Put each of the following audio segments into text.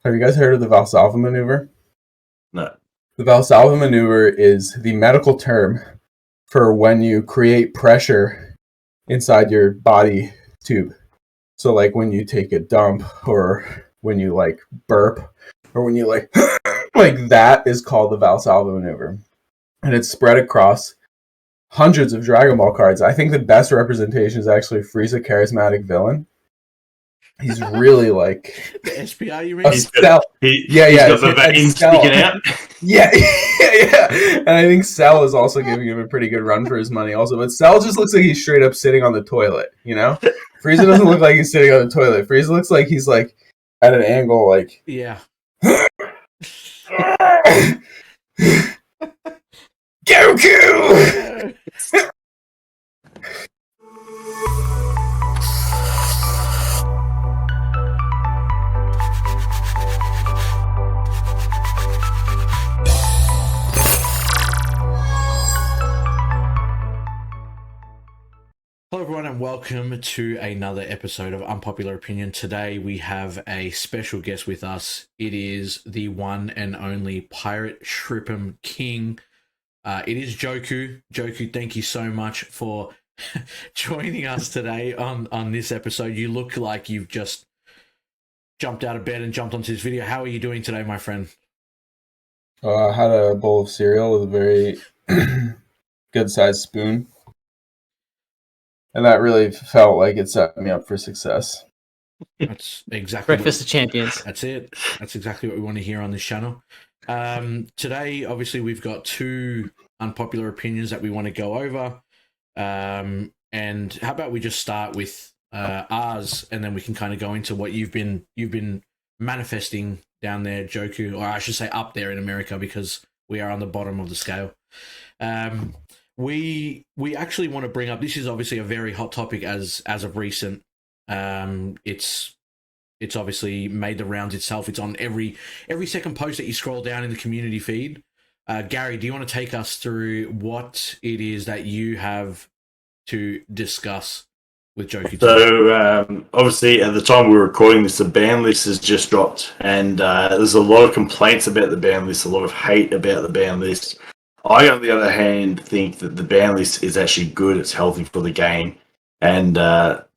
Have you guys heard of the Valsalva maneuver? No. The Valsalva maneuver is the medical term for when you create pressure inside your body tube. So like when you take a dump or when you like burp or when you like like that is called the Valsalva maneuver. And it's spread across hundreds of Dragon Ball cards. I think the best representation is actually Frieza Charismatic Villain. He's really like the SPR, you mean? He's got the veins sticking out. Yeah. And I think Cell is also giving him a pretty good run for his money also. But Cell just looks like he's straight up sitting on the toilet, you know? Frieza doesn't look like he's sitting on the toilet. Frieza looks like he's like at an angle like... Yeah. Goku! Hello everyone and welcome to another episode of Unpopular Opinion. Today we have a special guest with us. It is the one and only Pirate Shripham King. It is Johku. Johku, thank you so much for joining us today on this episode. You look like you've just jumped out of bed and jumped onto this video. How are you doing today, my friend? I had a bowl of cereal with a very good-sized spoon. And that really felt like it set me up for success. That's exactly Breakfast of Champions. That's it. That's exactly what we want to hear on this channel. Today, obviously, we've got two unpopular opinions that we want to go over. And how about we just start with ours, and then we can kind of go into what you've been manifesting down there, Johku, or I should say up there in America, because we are on the bottom of the scale. We actually want to bring up, this is obviously a very hot topic as of recent. It's obviously made the rounds itself. It's on every second post that you scroll down in the community feed. Gary, do you want to take us through what it is that you have to discuss with Johku? So obviously at the time we were recording this, the ban list has just dropped, and there's a lot of complaints about the ban list, a lot of hate about the ban list. I, on the other hand, think that the ban list is actually good. It's healthy for the game. And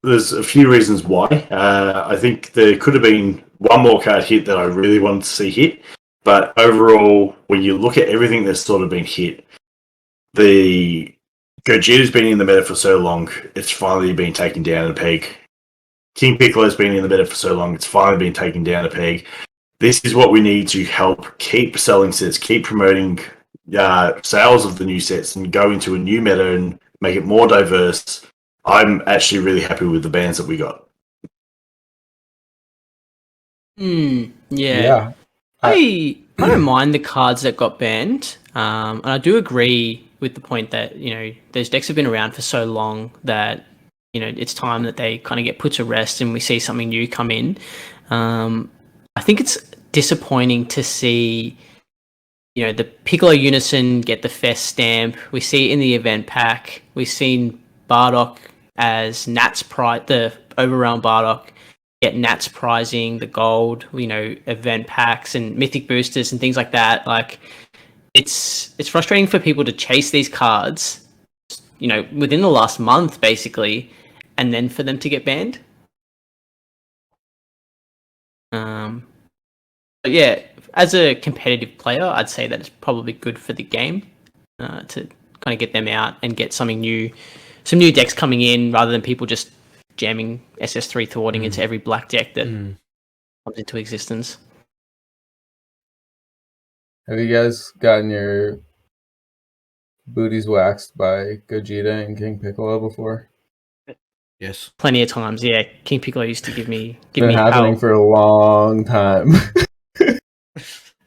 there's a few reasons why. I think there could have been one more card hit that I really wanted to see hit. But overall, when you look at everything that's sort of been hit, the Gogeta's been in the meta for so long, it's finally been taken down a peg. King Piccolo's been in the meta for so long, it's finally been taken down a peg. This is what we need to help keep selling sets, keep promoting sales of the new sets and go into a new meta and make it more diverse. I'm actually really happy with the bans that we got. Yeah. I don't mind the cards that got banned. And I do agree with the point that, you know, those decks have been around for so long that, you know, it's time that they kind of get put to rest and we see something new come in. I think it's disappointing to see, you know, the Piccolo Unison get the Fest stamp. We see it in the event pack. We've seen Bardock as Nats prize, the Overrealm Bardock, get Nats prizing, the gold, you know, event packs and mythic boosters and things like that. Like, it's frustrating for people to chase these cards, you know, within the last month, basically, and then for them to get banned. But yeah, as a competitive player, I'd say that it's probably good for the game to kind of get them out and get something new, some new decks coming in rather than people just jamming SS3 thwarting into every black deck that comes into existence. Have you guys gotten your booties waxed by Gogeta and King Piccolo before? Yes. Plenty of times, yeah. King Piccolo used to give me happening hell. for a long time.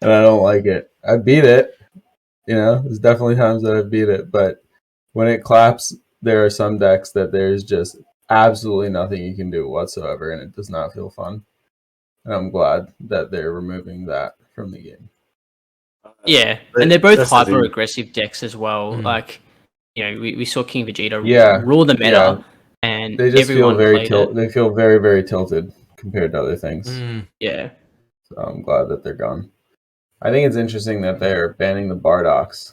And I don't like it. I beat it. You know, there's definitely times that I beat it, but when it claps, there are some decks that there's just absolutely nothing you can do whatsoever, and it does not feel fun. And I'm glad that they're removing that from the game. Yeah, and they're both hyper-aggressive decks as well. Like, you know, we saw King Vegeta rule the meta, and they just feel everyone very played it. They feel very, very tilted compared to other things. Yeah. So I'm glad that they're gone. I think it's interesting that they're banning the Bardocks.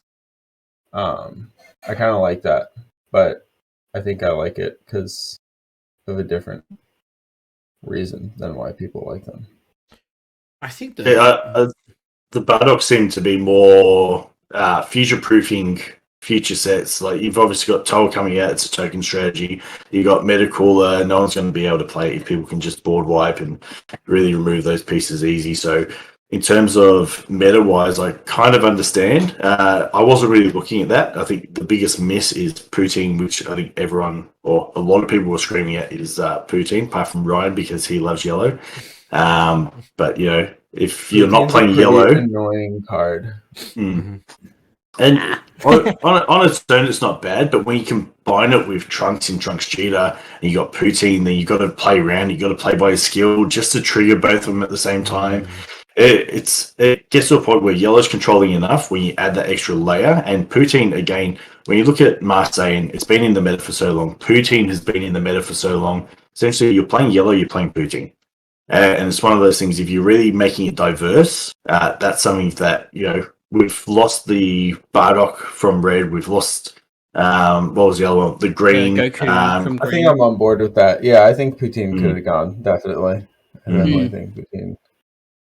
I kind of like that, but I think I like it because of a different reason than why people like them. I think that The Bardock seem to be more future-proofing future sets. Like you've obviously got Tull coming out; it's a token strategy. You got Metacooler. No one's going to be able to play it if people can just board wipe and really remove those pieces easy. So, in terms of meta-wise, I kind of understand. I wasn't really looking at that. I think the biggest miss is Poutine, which I think everyone or a lot of people were screaming at is Poutine, apart from Ryan because he loves yellow. But if you're not Poutine's playing a pretty yellow, annoying card. and on its own, it's not bad. But when you combine it with Trunks and Trunks Cheetah, and you got Poutine, then you got to play around. You got to play by your skill just to trigger both of them at the same time. It gets to a point where yellow's controlling enough when you add that extra layer. And Poutine, again, when you look at Marseille, it's been in the meta for so long. Poutine has been in the meta for so long. Essentially, you're playing yellow, you're playing Poutine. And it's one of those things, if you're really making it diverse, that's something that, we've lost the Bardock from red. We've lost, what was the other one? The green. Goku from I green. think I'm on board with that. Yeah, I think Poutine could have gone, definitely. I definitely think Poutine.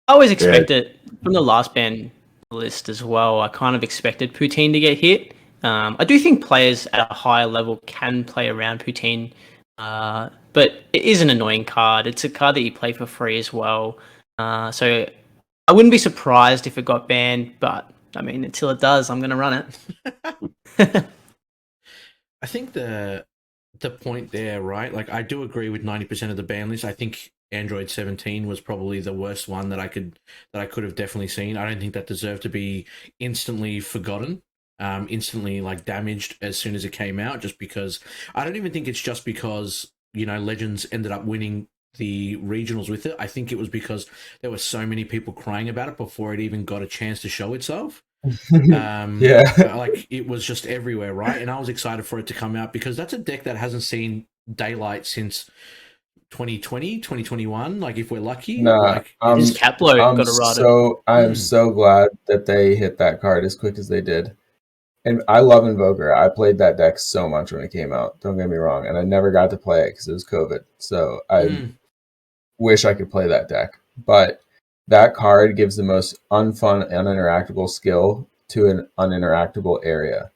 I always expected from the last ban list as well. I kind of expected Poutine to get hit. I do think players at a higher level can play around Poutine, but it is an annoying card. It's a card that you play for free as well. So I wouldn't be surprised if it got banned, but I mean, until it does, I'm going to run it. I think the point there, right? Like, I do agree with 90% of the ban list. I think Android 17 was probably the worst one that I could have definitely seen. I don't think that deserved to be instantly forgotten, instantly like damaged as soon as it came out. Just because I don't even think it's just because Legends ended up winning the regionals with it. I think it was because there were so many people crying about it before it even got a chance to show itself. Like it was just everywhere, right? And I was excited for it to come out because that's a deck that hasn't seen daylight since 2020, 2021. Like if we're lucky, This Caplo got errated. I'm so glad that they hit that card as quick as they did. And I love Invoker. I played that deck so much when it came out. Don't get me wrong. And I never got to play it because it was COVID. So I wish I could play that deck. But that card gives the most unfun, uninteractable skill to an uninteractable area.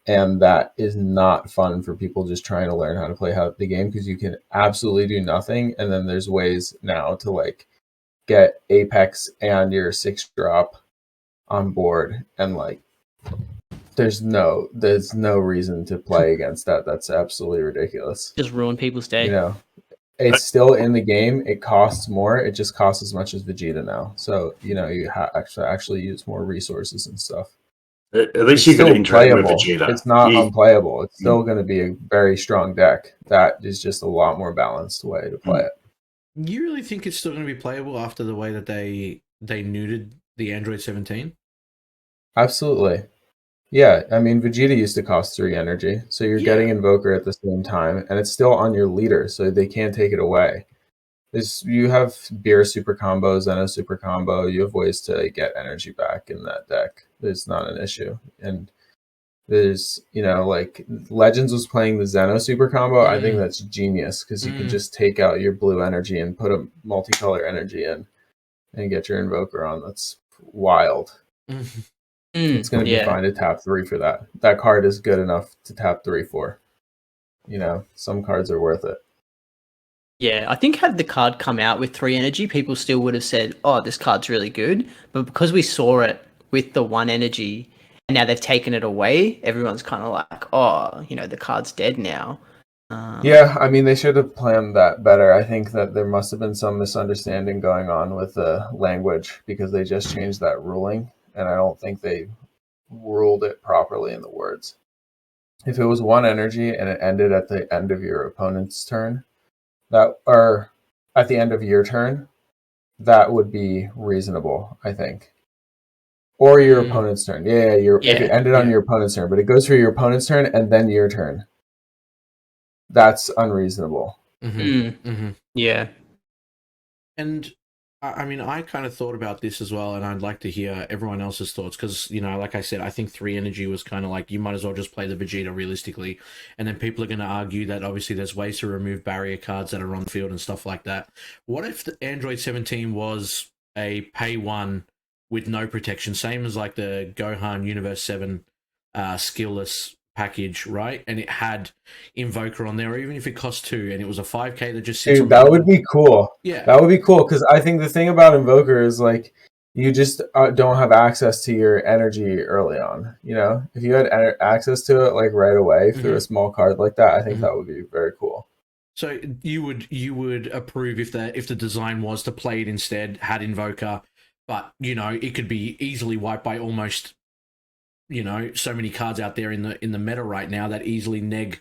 And that is not fun for people just trying to learn how to play the game because you can absolutely do nothing. And then there's ways now to like get Apex and your 6-drop on board. And like there's no reason to play against that. That's absolutely ridiculous. Just ruin people's day. It's still in the game. It costs more. It just costs as much as Vegeta now. So, you actually use more resources and stuff. At least you can interact with Vegeta. It's not unplayable. It's still going to be a very strong deck. That is just a lot more balanced way to play it. You really think it's still going to be playable after the way that they neutered the Android 17? Absolutely. Yeah, I mean, Vegeta used to cost 3 energy, so you're getting Invoker at the same time, and it's still on your leader, so they can't take it away. You have Beer super combo, Zeno super combo, you have ways to get energy back in that deck. It's not an issue. And there's, like, Legends was playing the Zeno super combo. I think that's genius, because you can just take out your blue energy and put a multicolor energy in and get your Invoker on. That's wild. It's going to be fine to tap 3 for that. That card is good enough to tap 3 for. Some cards are worth it. Yeah, I think had the card come out with 3 energy, people still would have said, oh, this card's really good. But because we saw it with the 1 energy and now they've taken it away, everyone's kind of like, oh, the card's dead now. Yeah, I mean, they should have planned that better. I think that there must have been some misunderstanding going on with the language because they just changed that ruling. And I don't think they ruled it properly in the words. If it was 1 energy and it ended at the end of your opponent's turn, or at the end of your turn, that would be reasonable, I think. Or your opponent's turn. If it ended on your opponent's turn, but it goes for your opponent's turn and then your turn. That's unreasonable. Yeah. And I mean, I kind of thought about this as well, and I'd like to hear everyone else's thoughts because, like I said, I think 3 energy was kind of like you might as well just play the Vegeta realistically. And then people are going to argue that obviously there's ways to remove barrier cards that are on the field and stuff like that. What if the Android 17 was a pay 1 with no protection, same as like the Gohan Universe 7 skillless package, right? And it had Invoker on there, or even if it cost 2 and it was a 5k that just sits on Dude, that the would be cool. Yeah. That would be cool because I think the thing about Invoker is like you just don't have access to your energy early on. If you had access to it like right away through a small card like that, I think that would be very cool. So you would approve if the design was to play it instead, had Invoker, but it could be easily wiped by almost so many cards out there in the meta right now that easily neg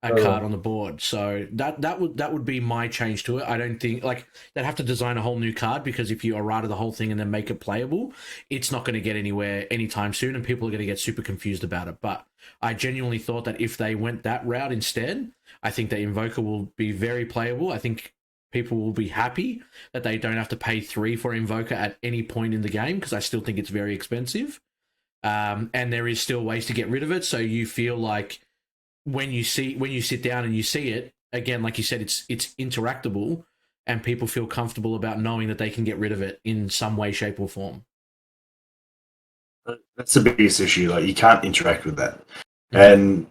a card on the board. So that would be my change to it. I don't think they'd have to design a whole new card because if you errata the whole thing and then make it playable, it's not going to get anywhere anytime soon, and people are going to get super confused about it. But I genuinely thought that if they went that route instead, I think that Invoker will be very playable. I think people will be happy that they don't have to pay 3 for Invoker at any point in the game because I still think it's very expensive. And there is still ways to get rid of it. So you feel like when you sit down and you see it again, like you said, it's interactable, and people feel comfortable about knowing that they can get rid of it in some way, shape, or form. That's the biggest issue. Like you can't interact with that, and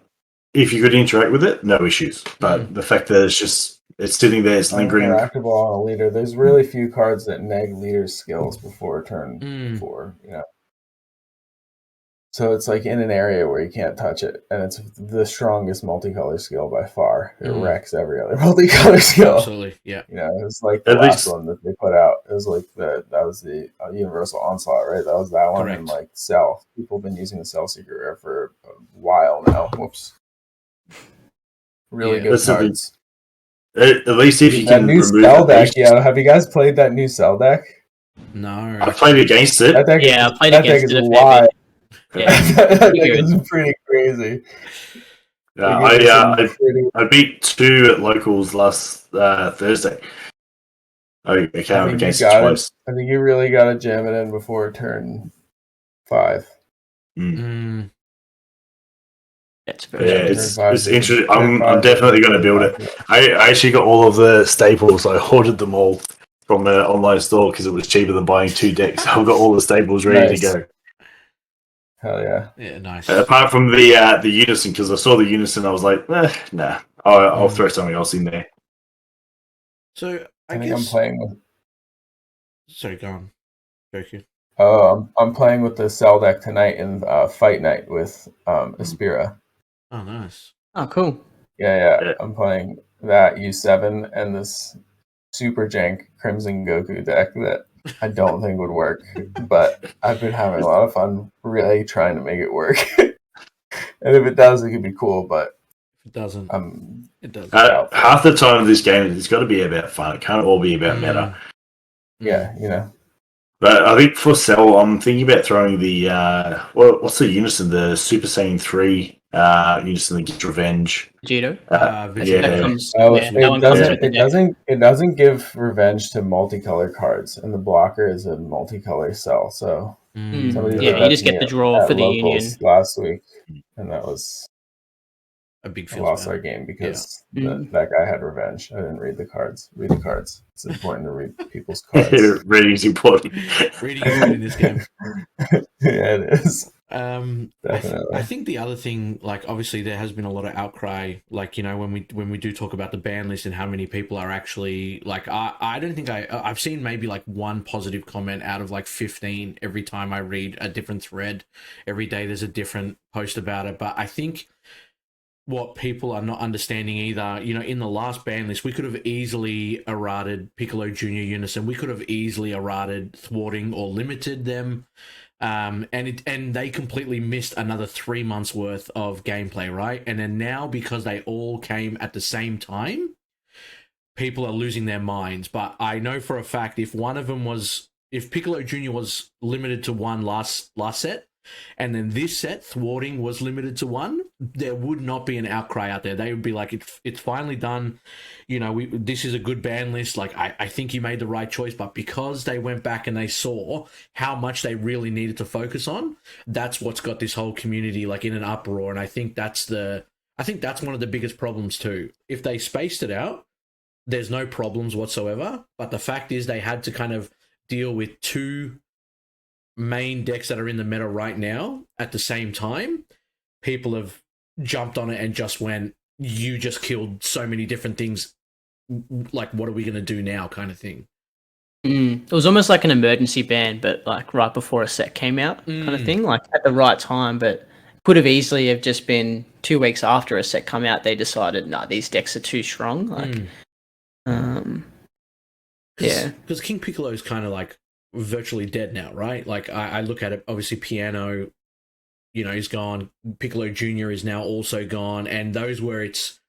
if you could interact with it, no issues. But the fact that it's sitting there, it's lingering. Interactable on a leader. There's really few cards that neg leader's skills before turn 4. So it's like in an area where you can't touch it, and it's the strongest multicolor skill by far. It wrecks every other multicolor skill. Absolutely, yeah. It was like the last one that they put out. It was like that was the Universal Onslaught, right? That was that one. Correct. And like Cell. People have been using the Cell Secret Rare for a while now. Whoops. Really good cards. At least if you can new remove Cell deck. Yeah, have you guys played that new Cell deck? No. I played against it. I played against it. Wide. Yeah, that is pretty crazy. I beat 2 at locals last Thursday. I came up against it twice. I think you really got to jam it in before turn 5. That's very it's interesting. I'm definitely going to build it. I actually got all of the staples. I ordered them all from an online store because it was cheaper than buying 2 decks. I've got all the staples ready to go. Hell yeah! Yeah, nice. Apart from the Unison, because I saw the Unison, I was like, nah, I'll throw something else in there. So I think I'm playing with. Sorry, go on, Johku. Oh, I'm playing with the Cell deck tonight in Fight Night with Aspira. Oh, nice. Oh, cool. Yeah. I'm playing that U7 and this super jank Crimson Goku deck that I don't think would work, but I've been having a lot of fun really trying to make it work. And if it does, it could be cool, but if it doesn't, it does. Half the time of this game, it's got to be about fun. It can't all be about meta. Yeah, But I think for Cell, I'm thinking about throwing the what's the Unison? The Super Saiyan 3 Unison that gets revenge. Vegito. It doesn't give revenge to multicolor cards, and the blocker is a multicolor Cell. So you just get the draw for the Union last week, and that was a big lost our game because that guy had revenge. I didn't read the cards. Read the cards. It's important to read people's cards. Reading's important. Reading is good in this game. Yeah, it is. Definitely. I think the other thing, like obviously there has been a lot of outcry, like when we do talk about the ban list and how many people are actually like I don't think I've seen maybe like one positive comment out of like 15 every time I read a different thread. Every day there's a different post about it, but I think what people are not understanding either, in the last ban list, we could have easily errated Piccolo Junior Unison. We could have easily errated thwarting or limited them. And they completely missed another 3 months worth of gameplay, right? And then now, because they all came at the same time, people are losing their minds. But I know for a fact if Piccolo Junior was limited to one last set, and then this set thwarting was limited to 1, there would not be an outcry out there. They would be like, it's finally done. You know, this is a good ban list. Like, I think you made the right choice, but because they went back and they saw how much they really needed to focus on, that's what's got this whole community like in an uproar. And I think that's one of the biggest problems too. If they spaced it out, there's no problems whatsoever. But the fact is they had to kind of deal with 2 main decks that are in the meta right now at the same time. People have jumped on it and just went, you just killed so many different things. Like, what are we going to do now kind of thing? It was almost like an emergency ban, but like right before a set came out kind of thing, like at the right time. But could have easily have just been 2 weeks after a set come out, they decided, nah, these decks are too strong. Like, yeah. Because King Piccolo is kind of like virtually dead now, right? Like, I look at it, obviously Piano, you know, he's gone. Piccolo Jr. is now also gone. And those were its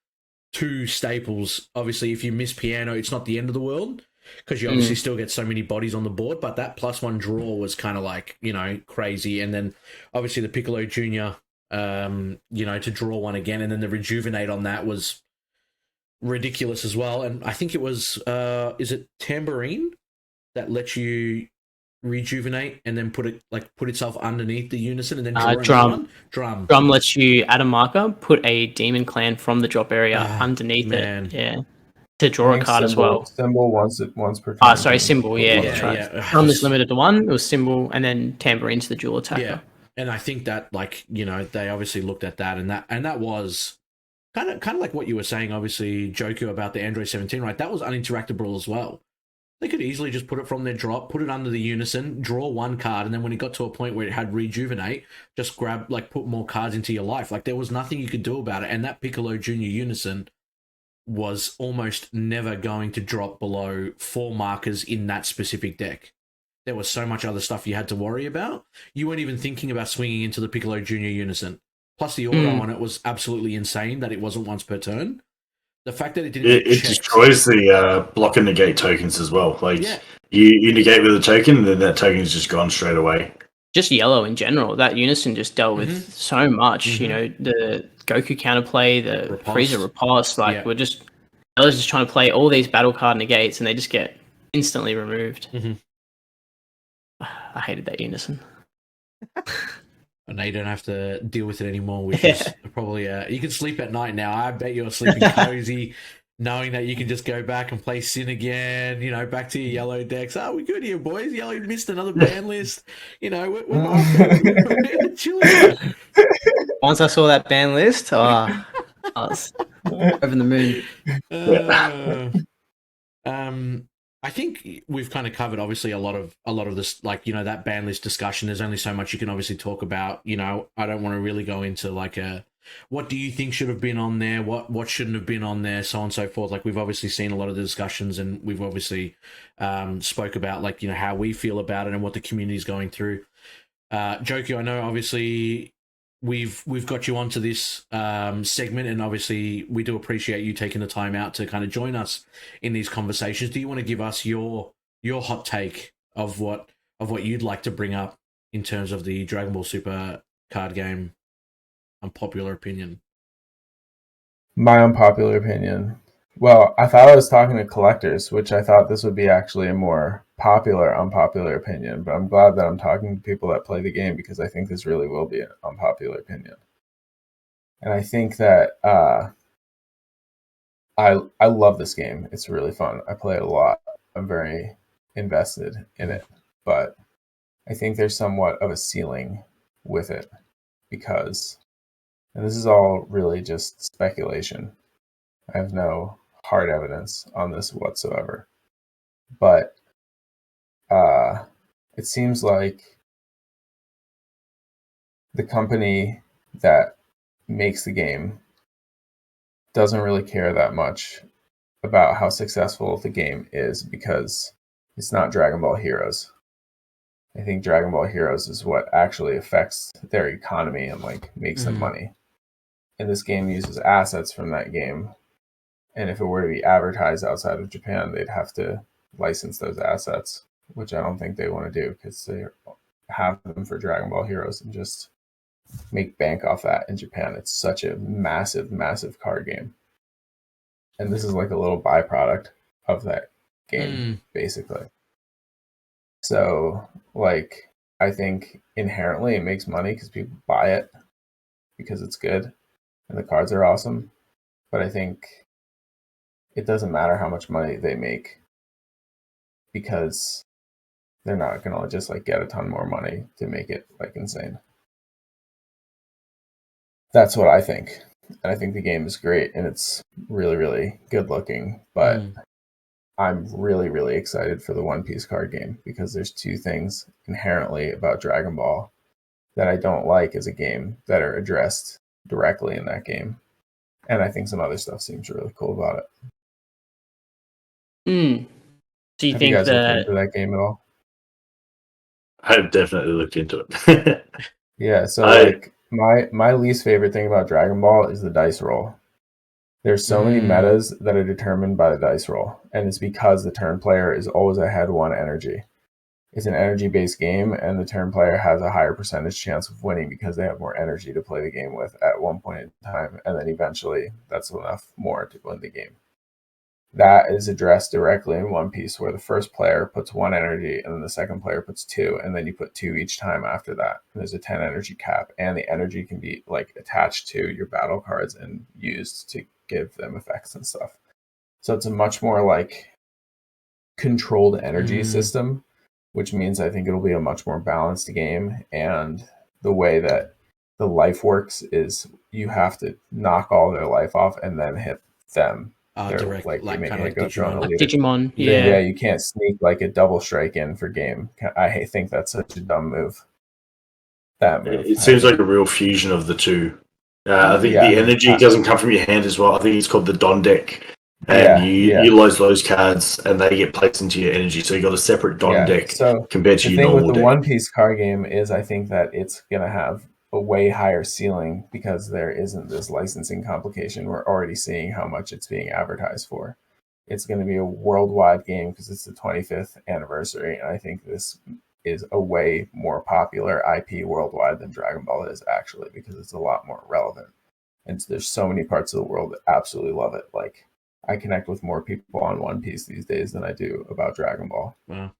2 staples. Obviously, if you miss Piano, it's not the end of the world because you obviously still get so many bodies on the board. But that +1 draw was kind of like, you know, crazy. And then obviously the Piccolo Jr., you know, to draw 1 again. And then the Rejuvenate on that was ridiculous as well. And I think it was, is it Tambourine that lets you rejuvenate and then put itself underneath the Unison and then draw Drum lets you add a marker, put a demon clan from the drop area underneath it, to draw a card as well. Symbol once per turn. Symbol, yeah. Drum is limited to 1. It was Symbol, and then Tambourine's the dual attacker. Yeah, and I think that, like, you know, they obviously looked at that, and that was kind of like what you were saying, obviously, Johku, about the Android 17, right? That was uninteractable as well. They could easily just put it from their drop, put it under the Unison, draw 1 card, and then when it got to a point where it had Rejuvenate, just grab, like, put more cards into your life. Like, there was nothing you could do about it. And that Piccolo Jr. Unison was almost never going to drop below 4 markers in that specific deck. There was so much other stuff you had to worry about. You weren't even thinking about swinging into the Piccolo Jr. Unison. Plus, the auto on it was absolutely insane that it wasn't once per turn. The fact that it didn't it destroys the block and negate tokens as well. Like, you negate with a token, and then that token is just gone straight away. Just yellow in general. That Unison just dealt with so much. You know, the Goku counterplay, the Riposte. Frieza riposte. Like, we're just trying to play all these battle card negates, and they just get instantly removed. I hated that Unison. And now you don't have to deal with it anymore, which is probably you can sleep at night now. I bet you're sleeping cozy, knowing that you can just go back and play Sin again. You know, back to your yellow decks. Oh, we're good here, boys. Yellow missed another ban list. You know, we're chilling. Once I saw that ban list, I was over the moon. I think we've kind of covered obviously a lot of this, like, you know, that ban list discussion. There's only so much you can obviously talk about. You know, I don't want to really go into like what do you think should have been on there, what shouldn't have been on there, so on and so forth. Like, we've obviously seen a lot of the discussions, and we've obviously spoke about, like, you know, how we feel about it and what the community is going through. Johku, I know obviously we've got you onto this segment, and obviously we do appreciate you taking the time out to kind of join us in these conversations. Do you want to give us your hot take of what you'd like to bring up in terms of the Dragon Ball Super card game unpopular opinion? My unpopular opinion. Well, I thought I was talking to collectors, which I thought this would be actually a more popular, unpopular opinion. But I'm glad that I'm talking to people that play the game, because I think this really will be an unpopular opinion. And I think that I love this game. It's really fun. I play it a lot. I'm very invested in it. But I think there's somewhat of a ceiling with it, because, and this is all really just speculation, I have no hard evidence on this whatsoever, but it seems like the company that makes the game doesn't really care that much about how successful the game is, because it's not Dragon Ball Heroes. I think Dragon Ball Heroes is what actually affects their economy and, like, makes them money. And this game uses assets from that game. And if it were to be advertised outside of Japan, they'd have to license those assets, which I don't think they want to do, because they're have them for Dragon Ball Heroes and just make bank off that in Japan. It's such a massive, massive card game. And this is like a little byproduct of that game, basically. So, like, I think inherently it makes money because people buy it because it's good and the cards are awesome. But I think it doesn't matter how much money they make because they're not going to just like get a ton more money to make it like insane. That's what I think. And I think the game is great and it's really, really good looking. But I'm really, really excited for the One Piece card game because there's two things inherently about Dragon Ball that I don't like as a game that are addressed directly in that game. And I think some other stuff seems really cool about it. Do you Have think you guys that looked into that game at all? I've definitely looked into it. Yeah, so like my least favorite thing about Dragon Ball is the dice roll. There's so many metas that are determined by the dice roll, and it's because the turn player is always ahead 1 energy. It's an energy-based game, and the turn player has a higher percentage chance of winning because they have more energy to play the game with at one point in time, and then eventually that's enough more to win the game. That is addressed directly in One Piece, where the first player puts 1 energy, and then the second player puts 2, and then you put 2 each time after that. And there's a 10 energy cap, and the energy can be like attached to your battle cards and used to give them effects and stuff. So it's a much more like controlled energy system, which means I think it'll be a much more balanced game. And the way that the life works is you have to knock all their life off and then hit them. Direct, like kind of like Digimon. Like Digimon, yeah. You can't sneak like a double strike in for game. I think that's such a dumb move. That move. It seems like a real fusion of the two. I think the energy doesn't come from your hand as well. I think it's called the Don deck. And you utilize those cards and they get placed into your energy. So you got a separate Don deck compared to your normal deck. The thing with the One Piece card game is I think that it's going to have a way higher ceiling because there isn't this licensing complication. We're already seeing how much it's being advertised for. It's going to be a worldwide game because it's the 25th anniversary. And I think this is a way more popular IP worldwide than Dragon Ball is actually because it's a lot more relevant. And there's so many parts of the world that absolutely love it. Like, I connect with more people on One Piece these days than I do about Dragon Ball. Wow.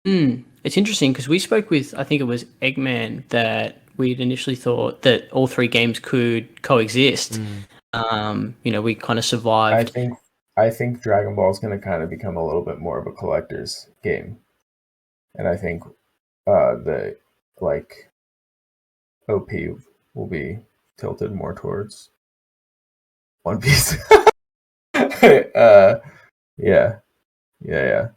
It's interesting because we spoke with, I think it was Eggman, that we'd initially thought that all 3 games could coexist. We kind of survived. I think Dragon Ball is going to kind of become a little bit more of a collector's game. And I think the like OP will be tilted more towards One Piece. Yeah.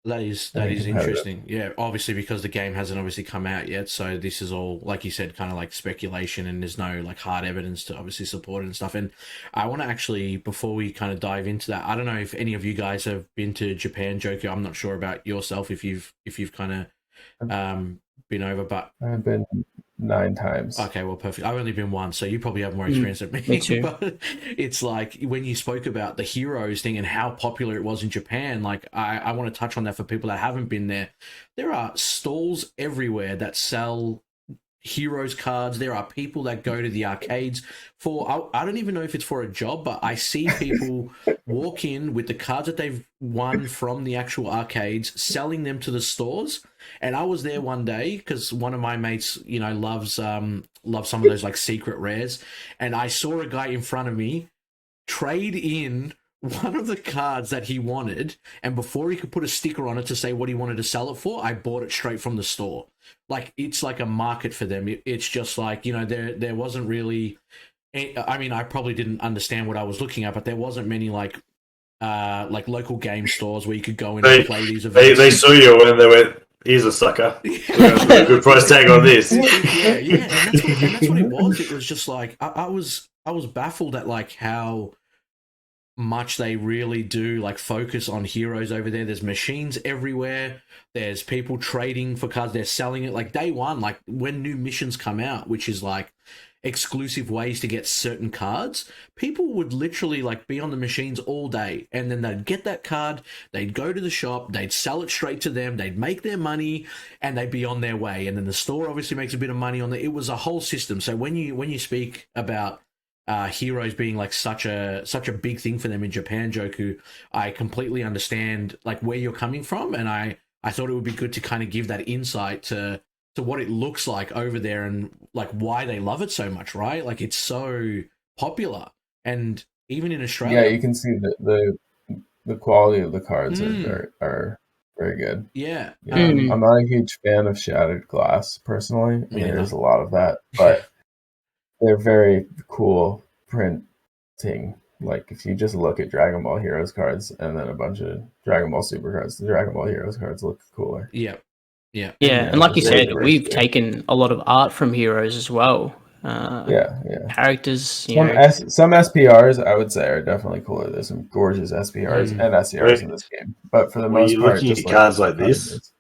That is interesting. Yeah, obviously because the game hasn't obviously come out yet, so this is all, like you said, kind of like speculation, and there's no like hard evidence to obviously support it and stuff. And I want to actually, before we kind of dive into that, I don't know if any of you guys have been to Japan, Johku. I'm not sure about yourself if you've kind of been over, but I've been 9 times. Okay, well, perfect. I've only been once, so you probably have more experience than me. Me too. But it's like when you spoke about the Heroes thing and how popular it was in Japan, like I want to touch on that for people that haven't been there. There are stalls everywhere that sell Heroes cards. There are people that go to the arcades for, I don't even know if it's for a job, but I see people walk in with the cards that they've won from the actual arcades, selling them to the stores. And I was there one day because one of my mates, loves some of those like secret rares. And I saw a guy in front of me trade in one of the cards that he wanted, and before he could put a sticker on it to say what he wanted to sell it for, I bought it straight from the store. Like, it's like a market for them. It's just like, there wasn't really, I mean, I probably didn't understand what I was looking at, but there wasn't many like local game stores where you could go in and play these events. They saw you and they went, here's a sucker. We're going to put a good price tag on this. Yeah, and that's what it was. It was just like, I was baffled at like how much they really do like focus on Heroes over there. There's machines everywhere. There's people trading for cards. They're selling it like day one, like when new missions come out, which is like exclusive ways to get certain cards, people would literally like be on the machines all day, and then they'd get that card, they'd go to the shop, they'd sell it straight to them, they'd make their money, and they'd be on their way. And then the store obviously makes a bit of money on it. It was a whole system. So when you speak about heroes being like such a big thing for them in Japan, Joku, I completely understand like where you're coming from, and I thought it would be good to kind of give that insight to what it looks like over there and like why they love it so much, right? Like it's so popular, and even in Australia, Yeah, you can see the quality of the cards are very good. Yeah, I'm not a huge fan of shattered glass personally, and there's a lot of that, but they're very cool printing. Like if you just look at Dragon Ball Heroes cards and then a bunch of Dragon Ball Super cards, the Dragon Ball Heroes cards look cooler. Yeah. And like you said, we've taken a lot of art from Heroes as well. Characters, some SPRs I would say are definitely cooler. There's some gorgeous SPRs and SCRs in this game, but for the most part, looking just at cards like this,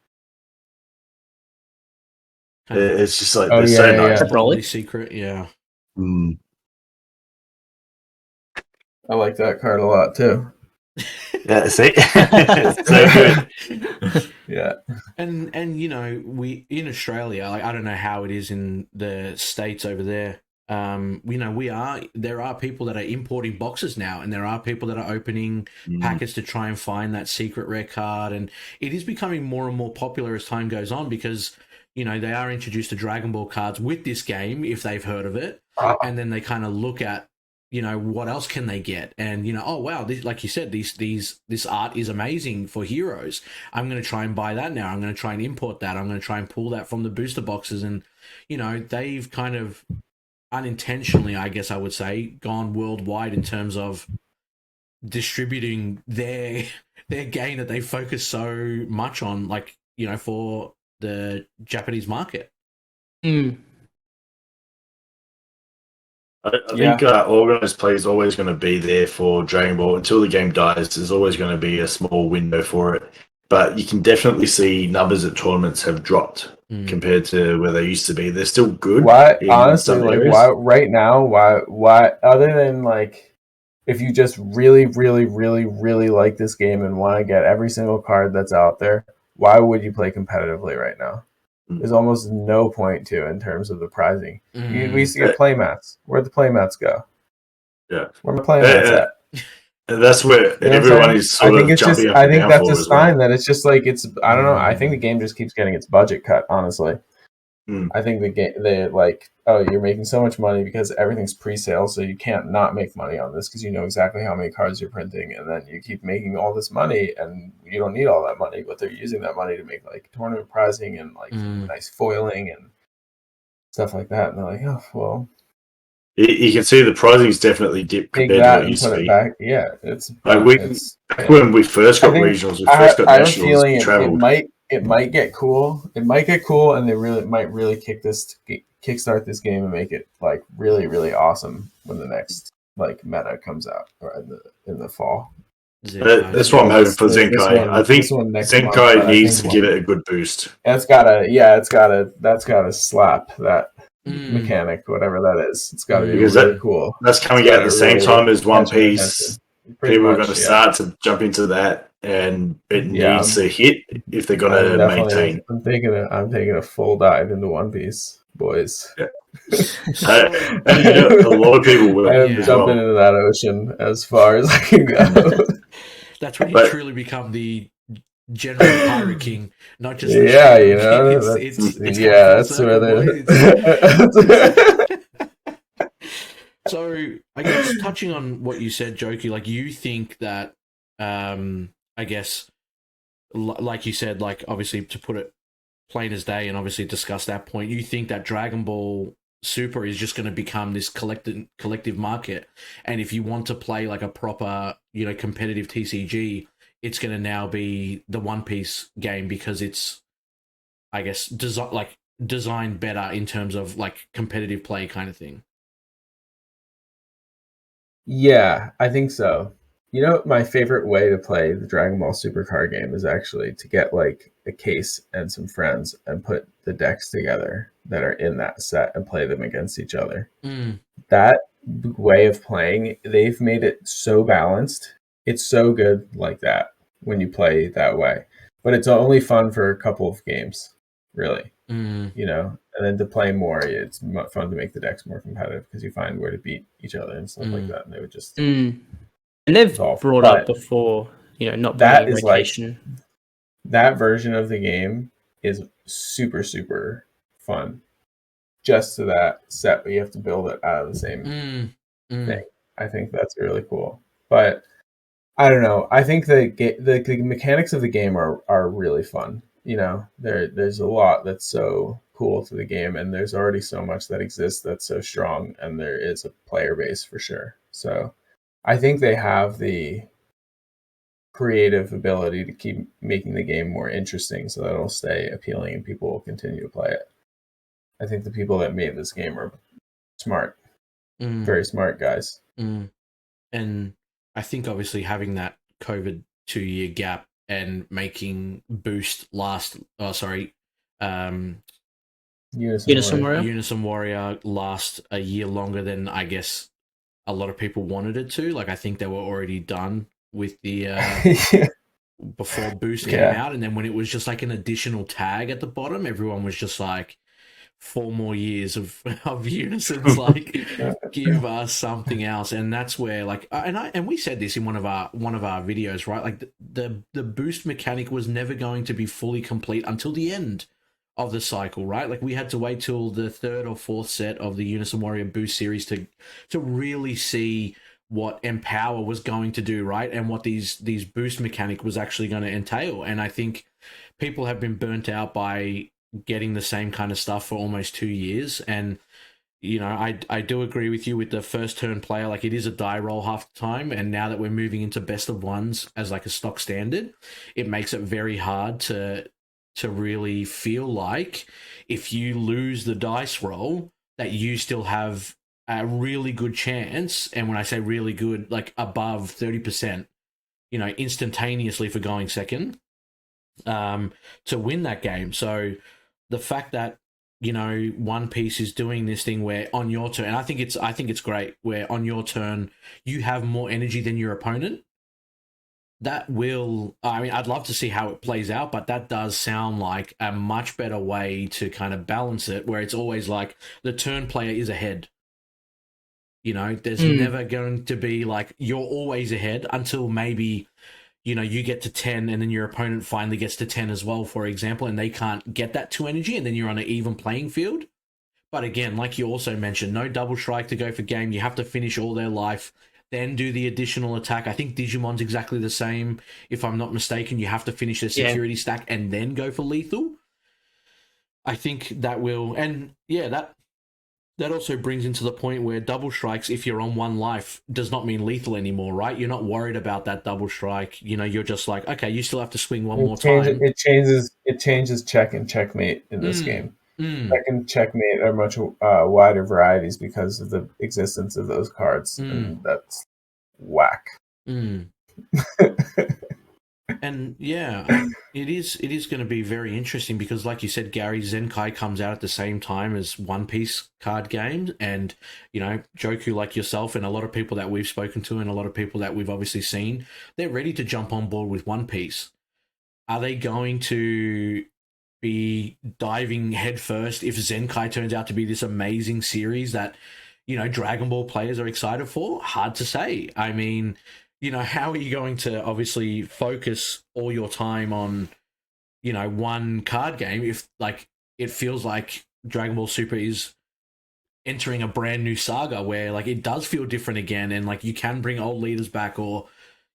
it's just like they're so nice. Probably secret, yeah. I like that card a lot too. Yeah, see, it's so good. Yeah, and you know, we in Australia, like I don't know how it is in the States over there. You know, there are people that are importing boxes now, and there are people that are opening packets to try and find that secret rare card, and it is becoming more and more popular as time goes on because, you know, they are introduced to Dragon Ball cards with this game if they've heard of it, and then they kind of look at, you know, what else can they get? And, you know, oh, wow, this, like you said, this art is amazing for Heroes. I'm going to try and buy that now. I'm going to try and import that. I'm going to try and pull that from the booster boxes. And, you know, they've kind of unintentionally, I guess I would say, gone worldwide in terms of distributing their game that they focus so much on, like, you know, for the Japanese market. I think organized play is always going to be there for Dragon Ball until the game dies. There's always going to be a small window for it, but you can definitely see numbers at tournaments have dropped compared to where they used to be. They're still good. Why, honestly, like why right now? Why other than like if you just really, really, really, really like this game and want to get every single card that's out there, why would you play competitively right now? There's almost no point to in terms of the prizing. We used to get playmats. Where'd the playmats go? Yeah, where the playmats at? And that's where everyone is sort of jumping up and down. I think that's a sign that it's just like it's. I don't know. I think the game just keeps getting its budget cut. Honestly, I think the game they like. Oh, you're making so much money because everything's pre-sale, so you can't not make money on this because you know exactly how many cards you're printing, and then you keep making all this money, and you don't need all that money, but they're using that money to make like tournament prizing and like nice foiling and stuff like that. And they're like, oh well. You can see the pricing's definitely dipped compared to what it used to be. Yeah, it's like when we first got regionals, we first got nationals, we traveled. It might get cool. It might get cool, and they might really kickstart this game and make it like really, really awesome when the next like meta comes out or in the fall. That's what I'm hoping for Zenkai. I think Zenkai needs to give it a good boost. That's gotta slap that mechanic, whatever that is. It's gotta be really cool. That's coming out at the same time as One Piece. People are going to start to jump into that, and it needs to hit if they're going to maintain. I'm taking a full dive into One Piece, boys. Yeah. A lot of people will. I'm jumping into that ocean as far as I can go. That's when you truly become the general pirate king, not just you know. That's where they're. So, I guess touching on what you said, Joku, like you think that, I guess, like you said, like obviously to put it plain as day and obviously discuss that point, you think that Dragon Ball Super is just going to become this collective market, and if you want to play like a proper, you know, competitive TCG, it's going to now be the One Piece game because it's, I guess, designed better in terms of like competitive play kind of thing. Yeah, I think so. You know, my favorite way to play the Dragon Ball Super card game is actually to get like a case and some friends and put the decks together that are in that set and play them against each other. That way of playing, they've made it so balanced. It's so good like that when you play that way. But it's only fun for a couple of games, really. You know, and then to play more, it's fun to make the decks more competitive because you find where to beat each other and stuff like that. And they would just and they've evolve. brought up before, you know, not that playing is rotation. like that version of the game is super, super fun. Just to that set, you have to build it out of the same thing. I think that's really cool. But I don't know. I think the mechanics of the game are really fun. You know, there's a lot that's so cool to the game, and there's already so much that exists that's so strong, and there is a player base for sure. So I think they have the creative ability to keep making the game more interesting so that it'll stay appealing and people will continue to play it. I think the people that made this game are smart. Very smart guys. And I think obviously having that COVID 2-year gap and making Boost Unison Warrior last a year longer than I guess a lot of people wanted it to. Like I think they were already done with the before Boost came out, and then when it was just like an additional tag at the bottom, everyone was just like 4 more years of Unison's like give us something else. And that's where like and we said this in one of our videos, right? Like the boost mechanic was never going to be fully complete until the end of the cycle, right? Like we had to wait till the 3rd or 4th set of the Unison Warrior boost series to really see what Empower was going to do, right? And what these boost mechanic was actually going to entail. And I think people have been burnt out by getting the same kind of stuff for almost 2 years. And, you know, I do agree with you with the first turn player. Like it is a die roll half the time. And now that we're moving into best of ones as like a stock standard, it makes it very hard to really feel like if you lose the dice roll that you still have a really good chance. And when I say really good, like above 30%, you know, instantaneously for going second, to win that game. So the fact that, you know, One Piece is doing this thing where on your turn, and I think it's great, where on your turn you have more energy than your opponent. That will, I mean, I'd love to see how it plays out, but that does sound like a much better way to kind of balance it, where it's always like the turn player is ahead. You know, there's never going to be like you're always ahead until maybe, you know, you get to 10 and then your opponent finally gets to 10 as well, for example, and they can't get that 2 energy, and then you're on an even playing field. But again, like you also mentioned, no double strike to go for game. You have to finish all their life, then do the additional attack. I think Digimon's exactly the same. If I'm not mistaken, you have to finish their security stack and then go for lethal. I think that will, and yeah, that also brings into the point where double strikes, if you're on 1 life, does not mean lethal anymore, right? You're not worried about that double strike. You know, you're just like, okay, you still have to swing one more time. It changes check and checkmate in this game. Check and checkmate are much wider varieties because of the existence of those cards, and that's whack. And yeah, it is going to be very interesting because, like you said, Gary, Zenkai comes out at the same time as One Piece card games, and you know, Johku, like yourself, and a lot of people that we've spoken to, and a lot of people that we've obviously seen, they're ready to jump on board with One Piece. Are they going to be diving headfirst if Zenkai turns out to be this amazing series that, you know, Dragon Ball players are excited for? Hard to say. I mean, you know, how are you going to obviously focus all your time on, you know, one card game if like it feels like Dragon Ball Super is entering a brand new saga where like it does feel different again, and like you can bring old leaders back, or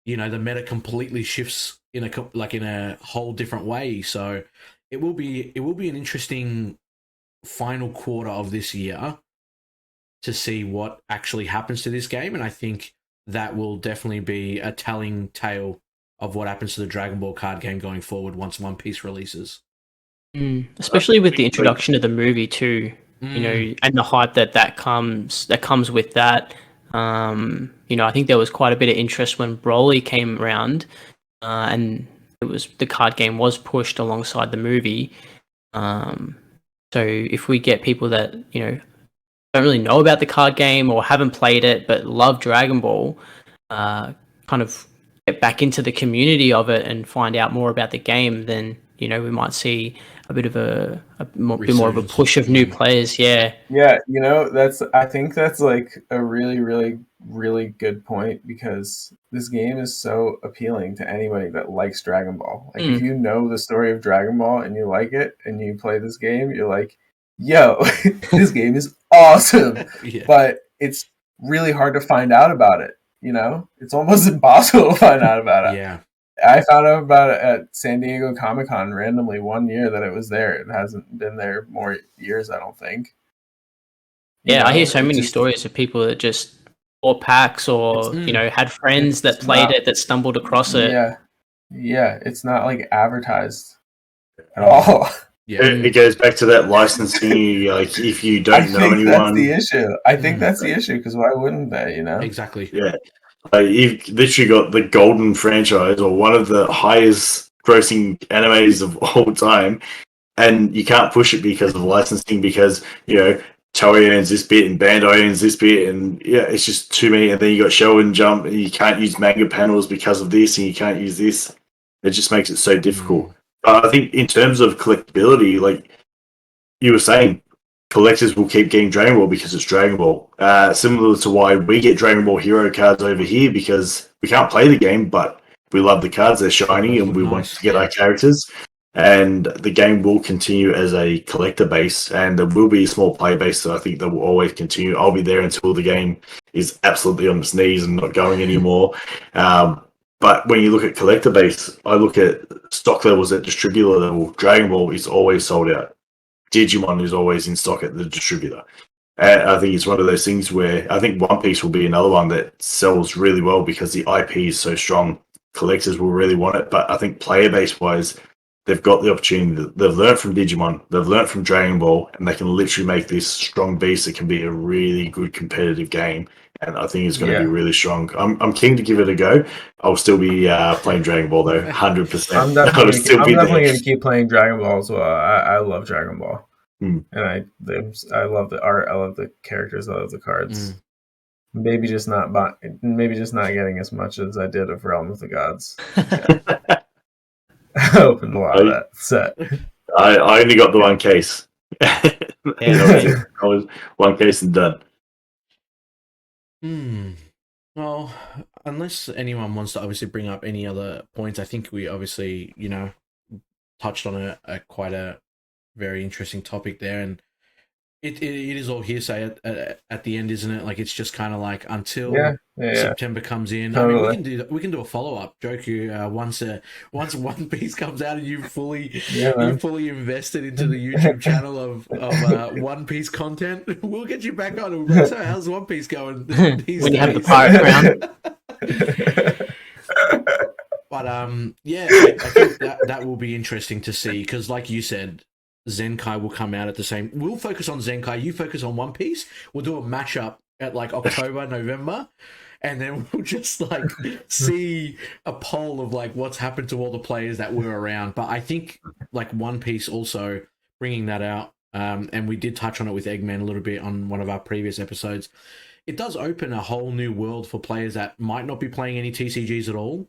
you know, the meta completely shifts in a whole different way. So it will be an interesting final quarter of this year to see what actually happens to this game, and I think that will definitely be a telling tale of what happens to the Dragon Ball card game going forward once One Piece releases. Especially with the introduction of the movie too, you know, and the hype that comes with that. I think there was quite a bit of interest when Broly came around, and the card game was pushed alongside the movie. So if we get people that don't really know about the card game or haven't played it but love Dragon Ball, kind of get back into the community of it and find out more about the game, then we might see a bit of a bit more of a push of new players. Yeah. I think that's like a really, really, really good point, because this game is so appealing to anybody that likes Dragon Ball. Like, if you know the story of Dragon Ball and you like it and you play this game, you're like, yo, this game is awesome. Yeah. But it's really hard to find out about it. It's almost impossible to find out about it. Yeah. I found out about it at San Diego Comic-Con randomly one year that it was there. It hasn't been there more years, I don't think. I hear so many stories of people that just bought packs or had friends that played it, that stumbled across it. Yeah, it's not like advertised at all. Yeah, it goes back to that licensing. Like, if you don't know anyone, that's the issue. I think that's the issue, because why wouldn't they? Exactly. Yeah, you've literally got the Golden franchise, or one of the highest grossing animes of all time, and you can't push it because of licensing, because Toei owns this bit and Bandai owns this bit, and it's just too many. And then you got Shonen Jump, and you can't use manga panels because of this, and you can't use this. It just makes it so difficult. I think in terms of collectability, like you were saying, collectors will keep getting Dragon Ball because it's Dragon Ball. Similar to why we get Dragon Ball Hero cards over here, because we can't play the game, but we love the cards. They're shiny, and we want to get our characters. And the game will continue as a collector base, and there will be a small player base that I think that will always continue. I'll be there until the game is absolutely on its knees and not going anymore. But when you look at collector base, I look at stock levels at distributor level. Dragon Ball is always sold out. Digimon is always in stock at the distributor. And I think it's one of those things where I think One Piece will be another one that sells really well because the IP is so strong. Collectors will really want it. But I think player base wise, they've got the opportunity. They've learned from Digimon, they've learned from Dragon Ball, and they can literally make this strong beast that can be a really good competitive game. And I think it's going to be really strong. I'm keen to give it a go. I'll still be playing Dragon Ball though, 100%. I'm definitely going to keep playing Dragon Ball as well. I love Dragon Ball, and I love the art. I love the characters. I love the cards. Maybe just not getting as much as I did of Realm of the Gods. Yeah. I opened a lot of that set. I only got the one case. I was one case and done. Well, unless anyone wants to obviously bring up any other points, I think we obviously, touched on quite a very interesting topic there, and it is all hearsay at the end, isn't it? Like, it's just kind of like until September comes in. Totally. I mean, we can do a follow up, Johku. Once One Piece comes out and you fully invested into the YouTube channel of One Piece content, we'll get you back on. And we'll be like, so how's One Piece going? When you have the pirate crown. But I think that will be interesting to see, because like you said, Zenkai will come out at the same. We'll focus on Zenkai. You focus on One Piece. We'll do a matchup at like October, November, and then we'll just like see a poll of like what's happened to all the players that were around. But I think like One Piece also bringing that out, and we did touch on it with Eggman a little bit on one of our previous episodes. It does open a whole new world for players that might not be playing any TCGs at all.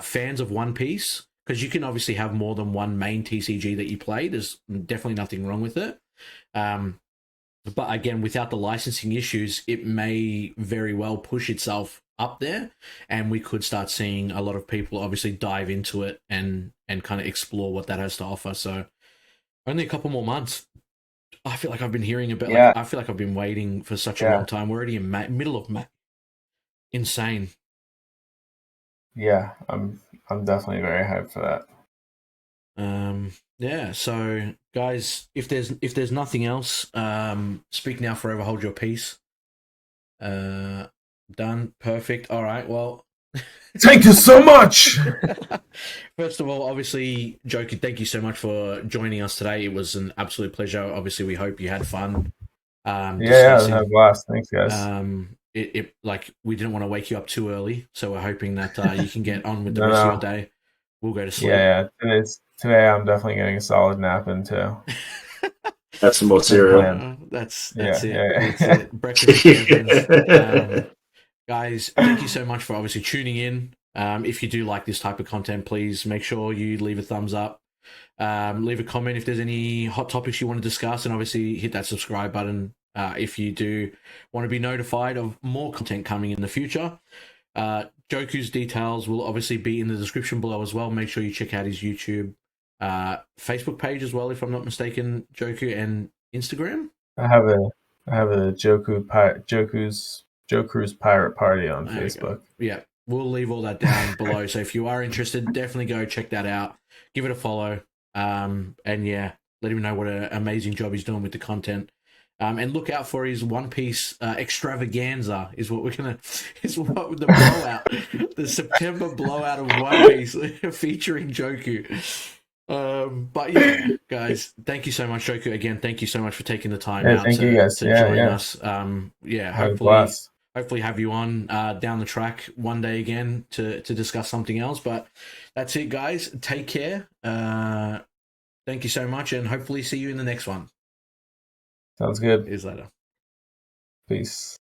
Fans of One Piece. Because you can obviously have more than one main TCG that you play. There's definitely nothing wrong with it. But again, without the licensing issues, it may very well push itself up there. And we could start seeing a lot of people obviously dive into it and kind of explore what that has to offer. So only a couple more months. I feel like I've been hearing about I feel like I've been waiting for such a long time. We're already in middle of May. Insane. Yeah, I'm definitely very hyped for that. So guys, if there's nothing else, speak now, forever hold your peace. Done. Perfect. All right, well, thank you so much. First of all, obviously, Johku, thank you so much for joining us today. It was an absolute pleasure. Obviously, we hope you had fun. I had a blast. Thanks, guys. it like we didn't want to wake you up too early, so we're hoping that you can get on with the No, rest of no. your day. We'll go to sleep. Yeah. Today I'm definitely getting a solid nap in too. Have some more Good cereal. plan. That's Yeah, it. yeah. That's it. Breakfast of champions. Guys, thank you so much for obviously tuning in. If you do like this type of content, please make sure you leave a thumbs up. Leave a comment if there's any hot topics you want to discuss, and obviously hit that subscribe button if you do want to be notified of more content coming in the future. Joku's details will obviously be in the description below as well. Make sure you check out his YouTube, Facebook page as well, if I'm not mistaken, Joku, and Instagram. I have a Joku's Pirate Party on Facebook. Yeah, we'll leave all that down below. So if you are interested, definitely go check that out. Give it a follow. And yeah, let him know what an amazing job he's doing with the content. And look out for his One Piece extravaganza is what the blowout, the September blowout of One Piece featuring Joku. But yeah, guys, thank you so much, Joku. Again, thank you so much for taking the time out to join us. Hopefully have you on down the track one day again to discuss something else. But that's it, guys. Take care. Thank you so much, and hopefully see you in the next one. Sounds good. See you later. Peace.